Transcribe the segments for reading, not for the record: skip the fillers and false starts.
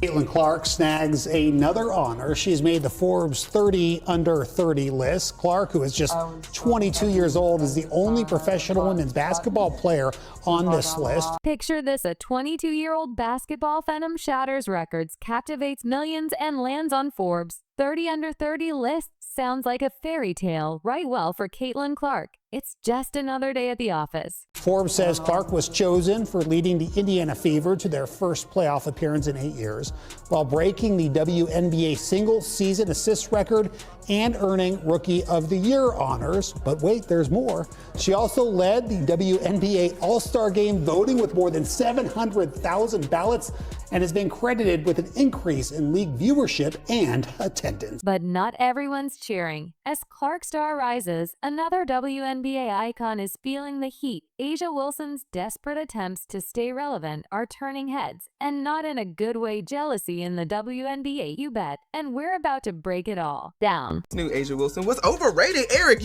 Caitlin Clark snags another honor. She's made the Forbes 30 under 30 list. Clark, who is just 22 years old, is the only professional women's basketball player on this list. Picture this: a 22-year-old basketball phenom shatters records, captivates millions, and lands on Forbes 30 under 30 list. Sounds like a fairy tale. Right, well, for Caitlin Clark, it's just another day at the office. Forbes says Clark was chosen for leading the Indiana Fever to their first playoff appearance in 8 years, while breaking the WNBA single-season assist record and earning Rookie of the Year honors. But wait, there's more. She also led the WNBA All-Star Game voting with more than 700,000 ballots and has been credited with an increase in league viewership and attendance. But not everyone's cheering. As Clark star rises, another WNBA icon is feeling the heat. A'ja Wilson's desperate attempts to stay relevant are turning heads, and not in a good way. Jealousy in the WNBA, you bet. And we're about to break it all down. Knew A'ja Wilson was overrated. Eric,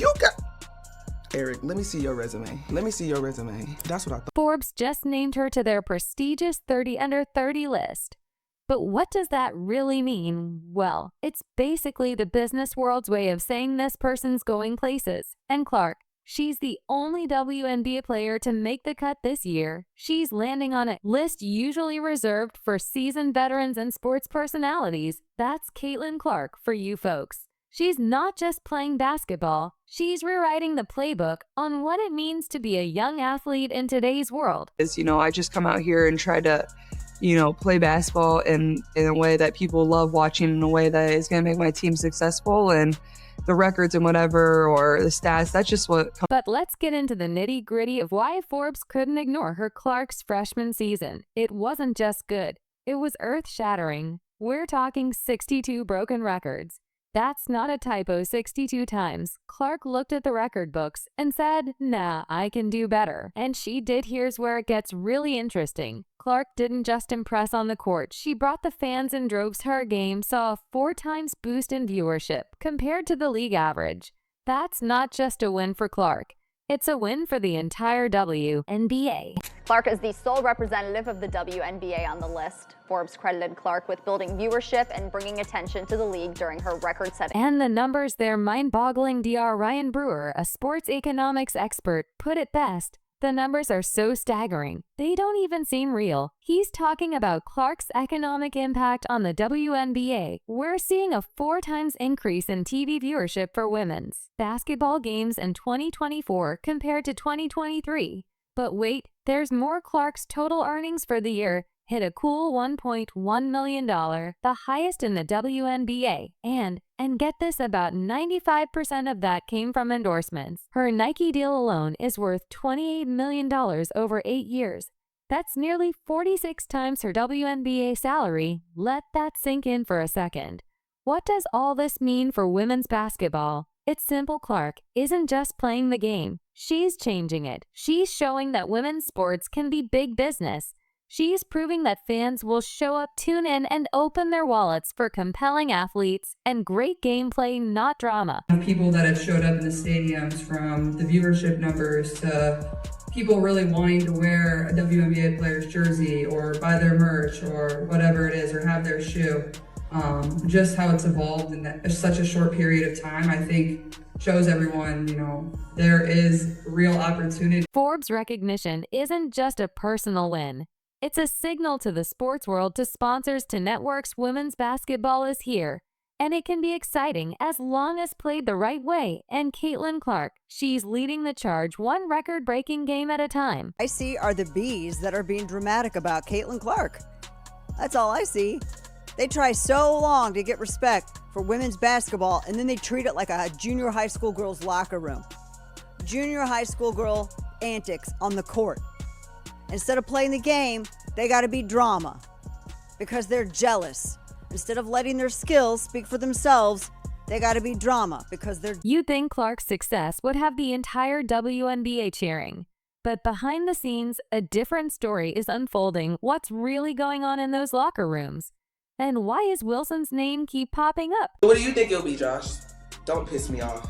let me see your resume. That's what I thought. Forbes just named her to their prestigious 30 under 30 list. But what does that really mean? Well, it's basically the business world's way of saying this person's going places. And Clark, she's the only WNBA player to make the cut this year. She's landing on a list usually reserved for seasoned veterans and sports personalities. That's Caitlin Clark for you folks. She's not just playing basketball, she's rewriting the playbook on what it means to be a young athlete in today's world. I just come out here and try to, play basketball in a way that people love watching, in a way that is going to make my team successful, and the records and whatever, or the stats, that's just what. But let's get into the nitty-gritty of why Forbes couldn't ignore her Clark's freshman season. It wasn't just good, it was earth-shattering. We're talking 62 broken records. That's not a typo. 62 times. Clark looked at the record books and said, nah, I can do better. And she did. Here's where it gets really interesting. Clark didn't just impress on the court. She brought the fans in droves. Her game saw a 4 times boost in viewership compared to the league average. That's not just a win for Clark. It's a win for the entire WNBA. Clark is the sole representative of the WNBA on the list. Forbes credited Clark with building viewership and bringing attention to the league during her record-setting. And the numbers, they're mind-boggling. Dr. Ryan Brewer, a sports economics expert, put it best. The numbers are so staggering, they don't even seem real. He's talking about Clark's economic impact on the WNBA. We're seeing a 4 times increase in TV viewership for women's basketball games in 2024 compared to 2023. But wait, there's more. Clark's total earnings for the year hit a cool $1.1 million, the highest in the WNBA. And get this, about 95% of that came from endorsements. Her Nike deal alone is worth $28 million over 8 years. That's nearly 46 times her WNBA salary. Let that sink in for a second. What does all this mean for women's basketball? It's simple. Clark isn't just playing the game, she's changing it. She's showing that women's sports can be big business. She's proving that fans will show up, tune in, and open their wallets for compelling athletes and great gameplay, not drama. People that have showed up in the stadiums, from the viewership numbers to people really wanting to wear a WNBA player's jersey or buy their merch or whatever it is, or have their shoe. Just how it's evolved in such a short period of time, I think shows everyone, there is real opportunity. Forbes' recognition isn't just a personal win. It's a signal to the sports world, to sponsors, to networks. Women's basketball is here, and it can be exciting as long as played the right way. And Caitlin Clark, she's leading the charge, one record-breaking game at a time. I see are the B's that are being dramatic about Caitlin Clark. That's all I see. They try so long to get respect for women's basketball, and then they treat it like a junior high school girl's locker room. Junior high school girl antics on the court. Instead of playing the game, they got to be drama because they're jealous. Instead of letting their skills speak for themselves, they got to be drama because they're... You think Clark's success would have the entire WNBA cheering. But behind the scenes, a different story is unfolding. What's really going on in those locker rooms? And why is Wilson's name keep popping up? What do you think it'll be, Josh? Don't piss me off.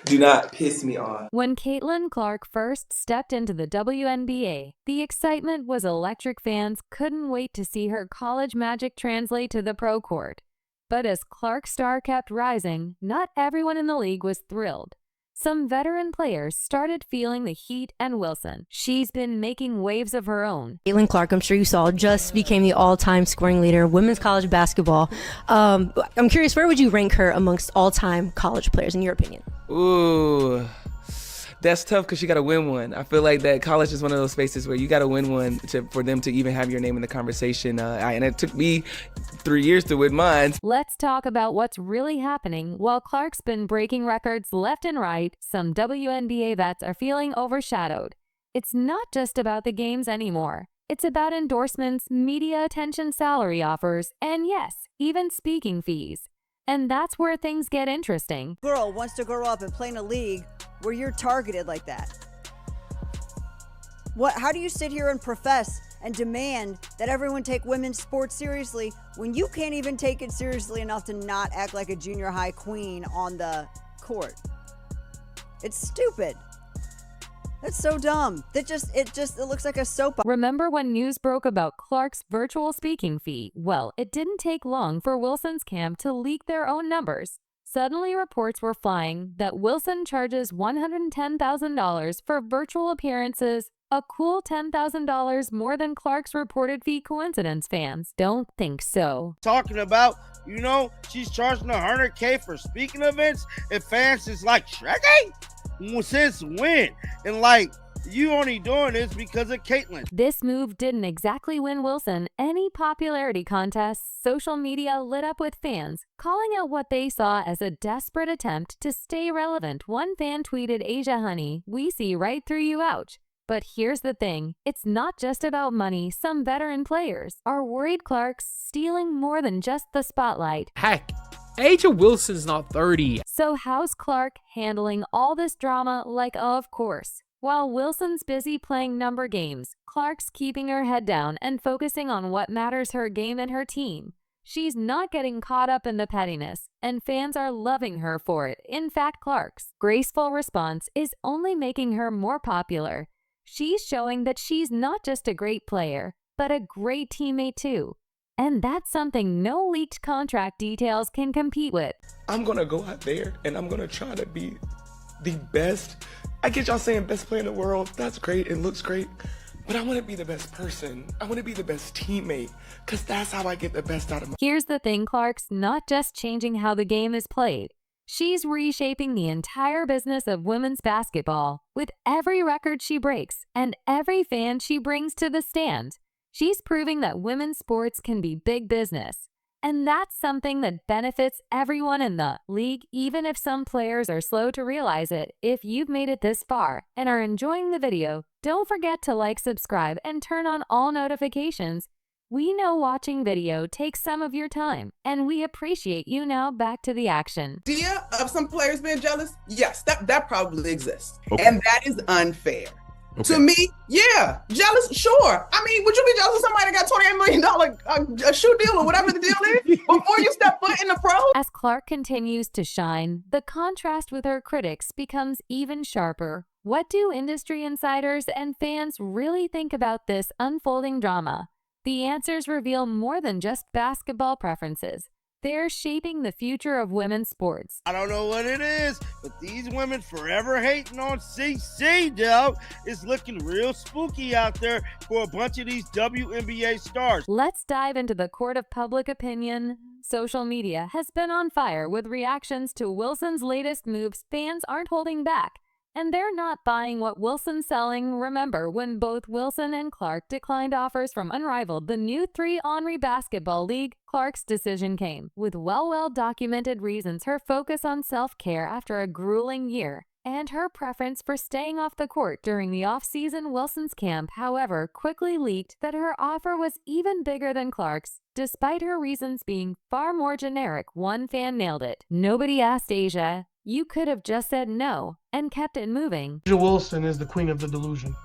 Do not piss me off. When Caitlin Clark first stepped into the WNBA, the excitement was electric. Fans couldn't wait to see her college magic translate to the pro court. But as Clark's star kept rising, not everyone in the league was thrilled. Some veteran players started feeling the heat, and Wilson, she's been making waves of her own. Caitlin Clark, I'm sure you saw, just became the all-time scoring leader in women's college basketball. I'm curious, where would you rank her amongst all-time college players, in your opinion? Ooh, that's tough because you got to win one. I feel like that college is one of those spaces where you got to win one for them to even have your name in the conversation. And it took me 3 years to win mine. Let's talk about what's really happening. While Clark's been breaking records left and right, some WNBA vets are feeling overshadowed. It's not just about the games anymore. It's about endorsements, media attention, salary offers, and yes, even speaking fees. And that's where things get interesting. Girl wants to grow up and play in a league where you're targeted like that. How do you sit here and profess and demand that everyone take women's sports seriously when you can't even take it seriously enough to not act like a junior high queen on the court? It's stupid. That's so dumb. It looks like a soap opera. Remember when news broke about Clark's virtual speaking fee? Well, it didn't take long for Wilson's camp to leak their own numbers. Suddenly reports were flying that Wilson charges $110,000 for virtual appearances, a cool $10,000 more than Clark's reported fee. Coincidence? Fans don't think so. Talking about, she's charging $100K for speaking events, and fans is like, Shrek? Since when? And you only doing this because of Caitlin. This move didn't exactly win Wilson any popularity contests. Social media lit up with fans calling out what they saw as a desperate attempt to stay relevant. One fan tweeted, "Asia honey, we see right through you, ouch." But here's the thing, it's not just about money. Some veteran players are worried Clark's stealing more than just the spotlight. Heck, Asia Wilson's not 30. So how's Clark handling all this drama? Of course. While Wilson's busy playing number games, Clark's keeping her head down and focusing on what matters, her game and her team. She's not getting caught up in the pettiness, and fans are loving her for it. In fact, Clark's graceful response is only making her more popular. She's showing that she's not just a great player, but a great teammate too. And that's something no leaked contract details can compete with. I'm going to go out there and I'm going to try to be the best. I get y'all saying best player in the world. That's great. It looks great. But I want to be the best person. I want to be the best teammate because that's how I get the best out of my. Here's the thing, Clark's not just changing how the game is played. She's reshaping the entire business of women's basketball with every record she breaks and every fan she brings to the stand. She's proving that women's sports can be big business. And that's something that benefits everyone in the league, even if some players are slow to realize it. If you've made it this far and are enjoying the video, don't forget to like, subscribe, and turn on all notifications. We know watching video takes some of your time, and we appreciate you. Now back to the action. Idea of some players being jealous? Yes, that probably exists. Okay. And that is unfair. Okay. To me, yeah, jealous, sure. I mean, would you be jealous of somebody that got $28 million a shoe deal or whatever the deal is before you step foot in the pros? As Clark continues to shine, the contrast with her critics becomes even sharper. What do industry insiders and fans really think about this unfolding drama? The answers reveal more than just basketball preferences. They're shaping the future of women's sports. I don't know what it is, but these women forever hating on CC, dog. It's looking real spooky out there for a bunch of these WNBA stars. Let's dive into the court of public opinion. Social media has been on fire with reactions to Wilson's latest moves. Fans aren't holding back, and they're not buying what Wilson's selling. Remember when both Wilson and Clark declined offers from Unrivaled, the new 3-on-3 basketball league? Clark's decision came with well-documented reasons: her focus on self-care after a grueling year, and her preference for staying off the court during the off-season. Wilson's camp, however, quickly leaked that her offer was even bigger than Clark's, despite her reasons being far more generic. One fan nailed it. Nobody asked Asia. You could have just said no and kept it moving. Asia Wilson is the queen of the delusion.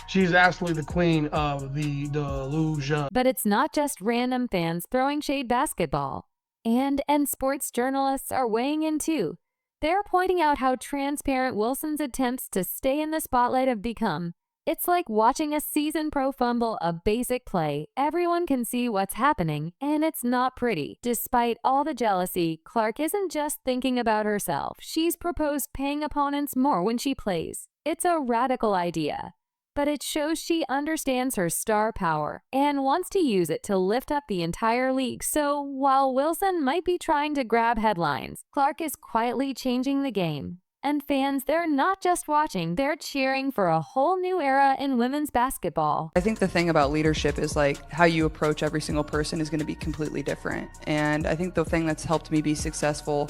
She's absolutely the queen of the delusion. But it's not just random fans throwing shade. Basketball and sports journalists are weighing in too. They're pointing out how transparent Wilson's attempts to stay in the spotlight have become. It's like watching a seasoned pro fumble a basic play. Everyone can see what's happening, and it's not pretty. Despite all the jealousy, Clark isn't just thinking about herself. She's proposed paying opponents more when she plays. It's a radical idea, but it shows she understands her star power and wants to use it to lift up the entire league. So while Wilson might be trying to grab headlines, Clark is quietly changing the game. And fans, they're not just watching, they're cheering for a whole new era in women's basketball. I think the thing about leadership is like how you approach every single person is going to be completely different. And I think the thing that's helped me be successful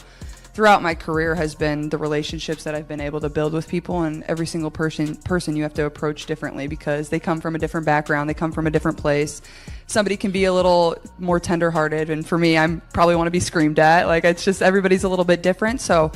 throughout my career has been the relationships that I've been able to build with people. And every single person you have to approach differently because they come from a different background, they come from a different place. Somebody can be a little more tenderhearted, and for me, I probably want to be screamed at. Like, it's just everybody's a little bit different. So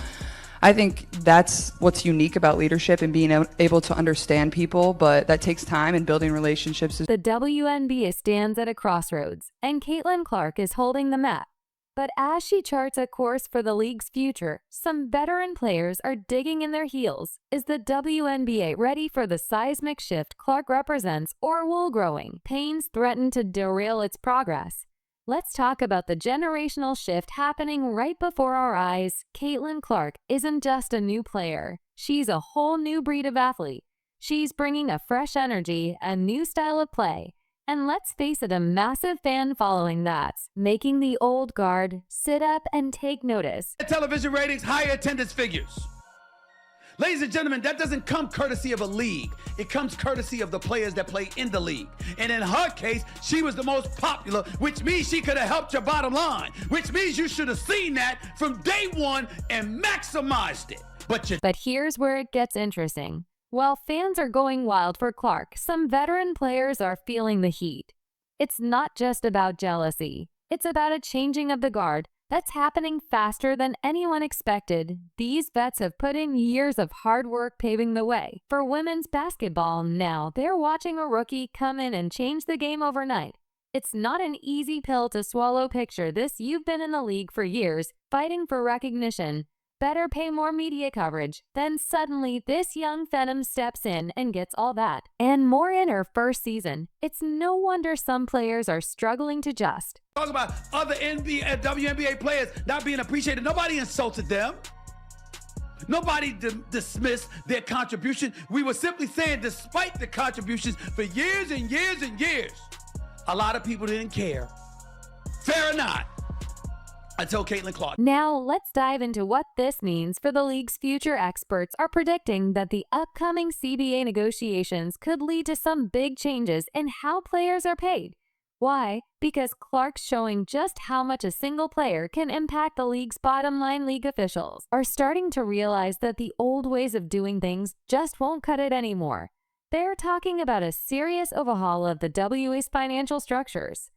I think that's what's unique about leadership and being able to understand people, but that takes time and building relationships. The WNBA stands at a crossroads, and Caitlin Clark is holding the map. But as she charts a course for the league's future, some veteran players are digging in their heels. Is the WNBA ready for the seismic shift Clark represents, or will growing pains threaten to derail its progress? Let's talk about the generational shift happening right before our eyes. Caitlin Clark isn't just a new player. She's a whole new breed of athlete. She's bringing a fresh energy, a new style of play, and let's face it, a massive fan following that's making the old guard sit up and take notice. Television ratings, higher attendance figures. Ladies and gentlemen, that doesn't come courtesy of a league. It comes courtesy of the players that play in the league. And in her case, she was the most popular, which means she could have helped your bottom line, which means you should have seen that from day one and maximized it. But here's where it gets interesting. While fans are going wild for Clark, some veteran players are feeling the heat. It's not just about jealousy. It's about a changing of the guard that's happening faster than anyone expected. These vets have put in years of hard work paving the way for women's basketball. Now they're watching a rookie come in and change the game overnight. It's not an easy pill to swallow. Picture this: you've been in the league for years, fighting for recognition, better pay, more media coverage. Then suddenly this young phenom steps in and gets all that and more in her first season. It's no wonder some players are struggling to adjust. Talk about other WNBA players not being appreciated. Nobody insulted them. Nobody dismissed their contribution. We were simply saying, despite the contributions for years and years and years, a lot of people didn't care. Fair or not? Until Caitlin Clark. Now let's dive into what this means for the league's future. Experts are predicting that the upcoming CBA negotiations could lead to some big changes in how players are paid. Why? Because Clark's showing just how much a single player can impact the league's bottom line. League officials are starting to realize that the old ways of doing things just won't cut it anymore. They're talking about a serious overhaul of the WA's financial structures.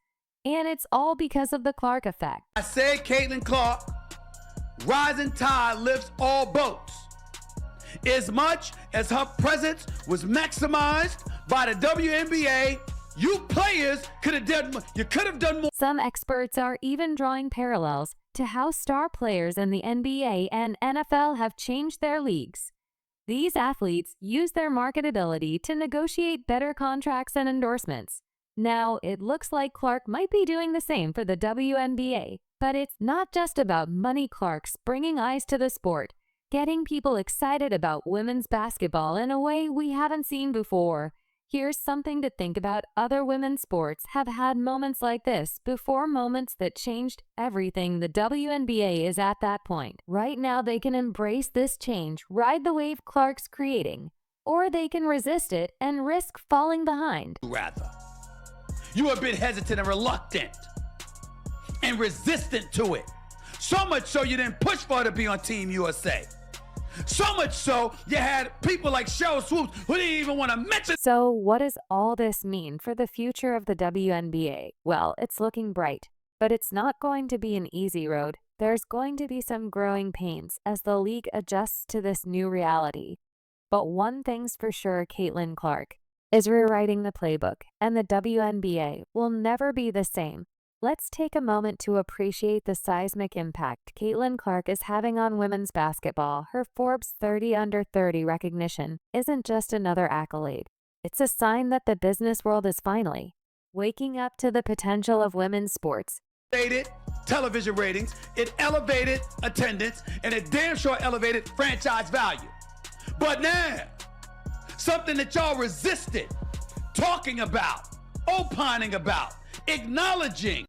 And it's all because of the Clark effect. I said Caitlin Clark, rising tide lifts all boats. As much as her presence was maximized by the WNBA, you players could have done more. Some experts are even drawing parallels to how star players in the NBA and NFL have changed their leagues. These athletes use their marketability to negotiate better contracts and endorsements. Now, it looks like Clark might be doing the same for the WNBA, but it's not just about money. Clark's bringing eyes to the sport, getting people excited about women's basketball in a way we haven't seen before. Here's something to think about. Other women's sports have had moments like this before, moments that changed everything. The WNBA is at that point. Right now, they can embrace this change, ride the wave Clark's creating, or they can resist it and risk falling behind. Rather, you were a bit hesitant and reluctant and resistant to it. So much so you didn't push for her to be on Team USA. So much so you had people like Cheryl Swoops who didn't even want to mention. So what does all this mean for the future of the WNBA? Well, it's looking bright, but it's not going to be an easy road. There's going to be some growing pains as the league adjusts to this new reality. But one thing's for sure, Caitlin Clark is rewriting the playbook, and the WNBA will never be the same. Let's take a moment to appreciate the seismic impact Caitlin Clark is having on women's basketball. Her Forbes 30 Under 30 recognition isn't just another accolade. It's a sign that the business world is finally waking up to the potential of women's sports. Elevated television ratings, it elevated attendance, and it damn sure elevated franchise value. But now, something that y'all resisted talking about, opining about, acknowledging,